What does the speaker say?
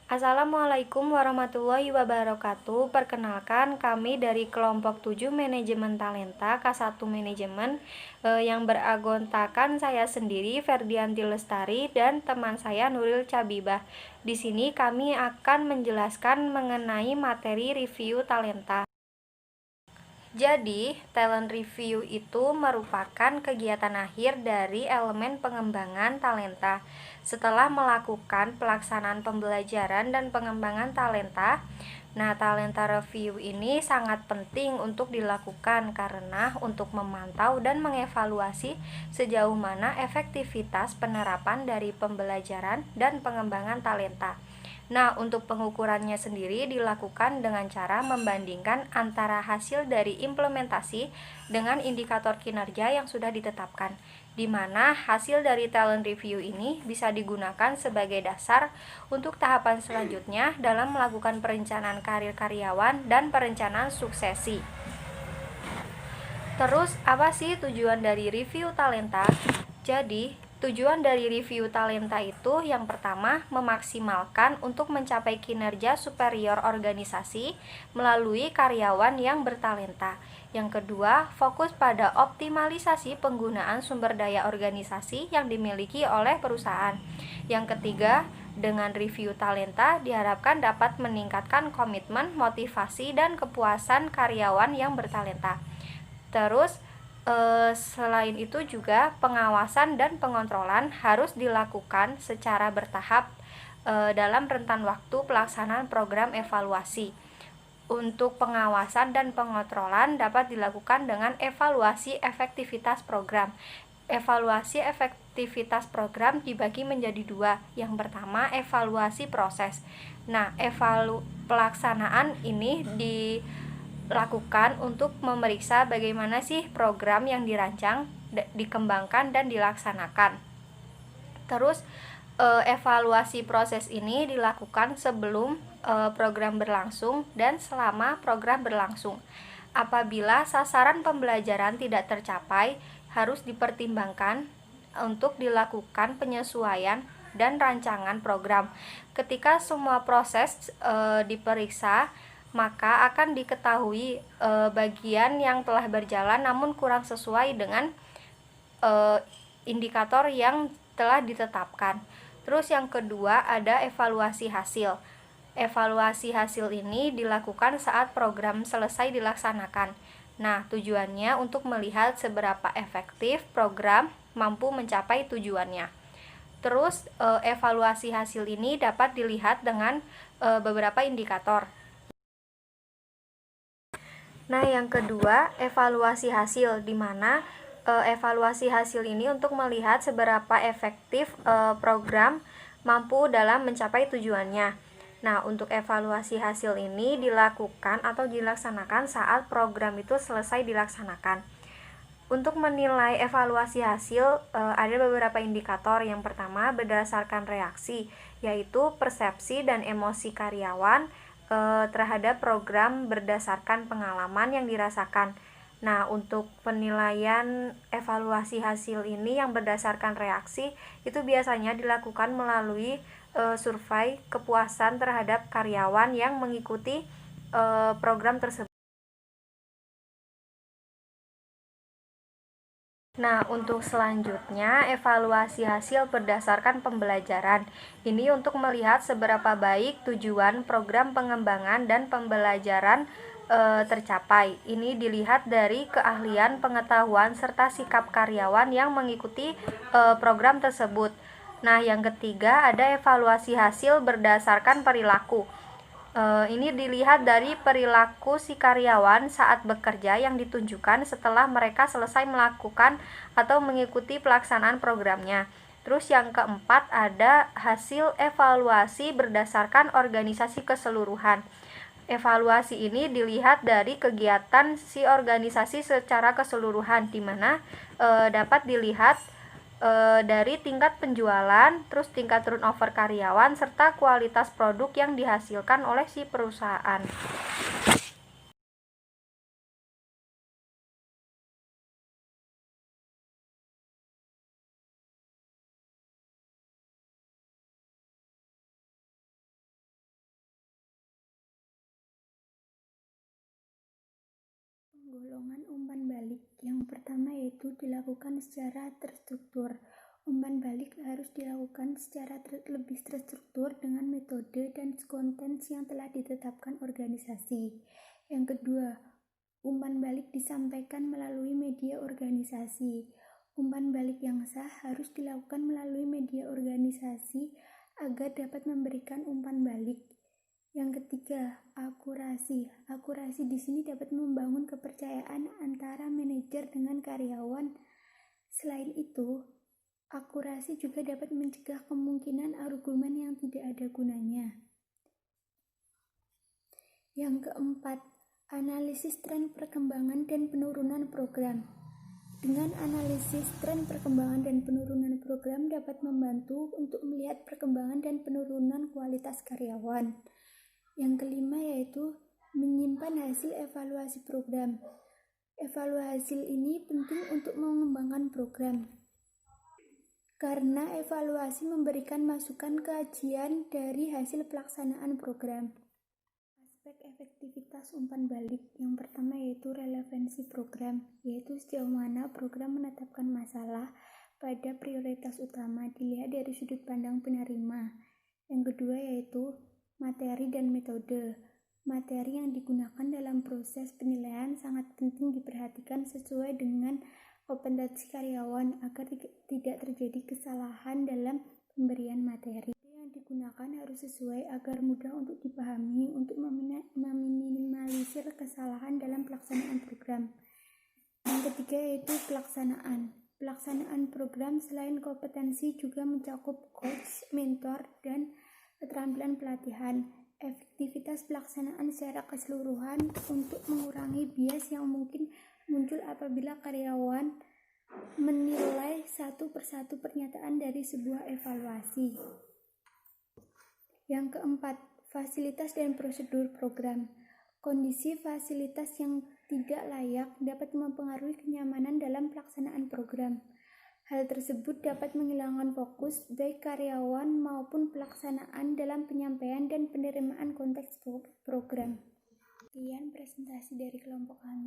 Assalamualaikum warahmatullahi wabarakatuh. Perkenalkan, kami dari kelompok 7 Manajemen Talenta K1 Manajemen yang beragontakan saya sendiri Ferdianti Lestari dan teman saya Nuril Cabibah. Di sini kami akan menjelaskan mengenai materi review talenta. Jadi, talent review itu merupakan kegiatan akhir dari elemen pengembangan talenta. Setelah melakukan pelaksanaan pembelajaran dan pengembangan talenta, talenta review ini sangat penting untuk dilakukan karena untuk memantau dan mengevaluasi sejauh mana efektivitas penerapan dari pembelajaran dan pengembangan talenta. Untuk pengukurannya sendiri dilakukan dengan cara membandingkan antara hasil dari implementasi dengan indikator kinerja yang sudah ditetapkan, di mana hasil dari talent review ini bisa digunakan sebagai dasar untuk tahapan selanjutnya dalam melakukan perencanaan karir karyawan dan perencanaan suksesi. Terus, apa sih tujuan dari review talenta? Jadi, tujuan dari review talenta itu yang pertama, memaksimalkan untuk mencapai kinerja superior organisasi melalui karyawan yang bertalenta. Yang kedua, fokus pada optimalisasi penggunaan sumber daya organisasi yang dimiliki oleh perusahaan. Yang ketiga, dengan review talenta diharapkan dapat meningkatkan komitmen, motivasi, dan kepuasan karyawan yang bertalenta. Terus, selain itu juga pengawasan dan pengontrolan harus dilakukan secara bertahap dalam rentan waktu pelaksanaan program evaluasi. Untuk pengawasan dan pengontrolan dapat dilakukan dengan evaluasi efektivitas program. Evaluasi efektivitas program dibagi menjadi dua. Yang pertama, evaluasi proses. Pelaksanaan ini dilakukan untuk memeriksa bagaimana sih program yang dirancang, dikembangkan, dan dilaksanakan. Terus, evaluasi proses ini dilakukan sebelum program berlangsung dan selama program berlangsung. Apabila sasaran pembelajaran tidak tercapai, harus dipertimbangkan untuk dilakukan penyesuaian dan rancangan program. Ketika semua proses diperiksa, maka akan diketahui bagian yang telah berjalan namun kurang sesuai dengan indikator yang telah ditetapkan. Terus yang kedua ada evaluasi hasil. Evaluasi hasil ini dilakukan saat program selesai dilaksanakan. Tujuannya untuk melihat seberapa efektif program mampu mencapai tujuannya. Terus, evaluasi hasil ini dapat dilihat dengan beberapa indikator. Yang kedua, evaluasi hasil, di mana evaluasi hasil ini untuk melihat seberapa efektif program mampu dalam mencapai tujuannya. Untuk evaluasi hasil ini dilakukan atau dilaksanakan saat program itu selesai dilaksanakan. Untuk menilai evaluasi hasil, ada beberapa indikator. Yang pertama, berdasarkan reaksi, yaitu persepsi dan emosi karyawan terhadap program berdasarkan pengalaman yang dirasakan. Untuk penilaian evaluasi hasil ini yang berdasarkan reaksi, itu biasanya dilakukan melalui survei kepuasan terhadap karyawan yang mengikuti program tersebut. Untuk selanjutnya, evaluasi hasil berdasarkan pembelajaran. Ini untuk melihat seberapa baik tujuan program pengembangan dan pembelajaran tercapai. Ini dilihat dari keahlian, pengetahuan, serta sikap karyawan yang mengikuti program tersebut. Yang ketiga ada evaluasi hasil berdasarkan perilaku. Ini dilihat dari perilaku si karyawan saat bekerja yang ditunjukkan setelah mereka selesai melakukan atau mengikuti pelaksanaan programnya. Terus yang keempat ada hasil evaluasi berdasarkan organisasi keseluruhan. Evaluasi ini dilihat dari kegiatan si organisasi secara keseluruhan, di mana dapat dilihat dari tingkat penjualan, terus tingkat turnover karyawan, serta kualitas produk yang dihasilkan oleh si perusahaan. golongan umpan balik. Yang pertama yaitu dilakukan secara terstruktur. Umpan balik harus dilakukan secara lebih terstruktur dengan metode dan konten yang telah ditetapkan organisasi. Yang kedua, umpan balik disampaikan melalui media organisasi. Umpan balik yang sah harus dilakukan melalui media organisasi agar dapat memberikan umpan balik. Yang ketiga, akurasi. Akurasi di sini dapat membangun kepercayaan antara manajer dengan karyawan. Selain itu, akurasi juga dapat mencegah kemungkinan argumen yang tidak ada gunanya. Yang keempat, analisis tren perkembangan dan penurunan program. Dengan analisis tren perkembangan dan penurunan program dapat membantu untuk melihat perkembangan dan penurunan kualitas karyawan. Yang kelima yaitu menyimpan hasil evaluasi program. Evaluasi ini penting untuk mengembangkan program, karena evaluasi memberikan masukan kajian dari hasil pelaksanaan program. Aspek efektivitas umpan balik yang pertama yaitu relevansi program, yaitu sejauh mana program menetapkan masalah pada prioritas utama dilihat dari sudut pandang penerima. Yang kedua yaitu materi dan metode. Materi yang digunakan dalam proses penilaian sangat penting diperhatikan sesuai dengan kompetensi karyawan agar tidak terjadi kesalahan dalam pemberian materi. Yang digunakan harus sesuai agar mudah untuk dipahami untuk meminimalisir kesalahan dalam pelaksanaan program. Yang ketiga yaitu pelaksanaan. Pelaksanaan program selain kompetensi juga mencakup coach, mentor, dan keterampilan pelatihan. Efektivitas pelaksanaan secara keseluruhan untuk mengurangi bias yang mungkin muncul apabila karyawan menilai satu persatu pernyataan dari sebuah evaluasi. Yang keempat, fasilitas dan prosedur program. Kondisi fasilitas yang tidak layak dapat mempengaruhi kenyamanan dalam pelaksanaan program. Hal tersebut dapat menghilangkan fokus baik karyawan maupun pelaksanaan dalam penyampaian dan penerimaan konteks program. Sekian presentasi dari kelompok kami.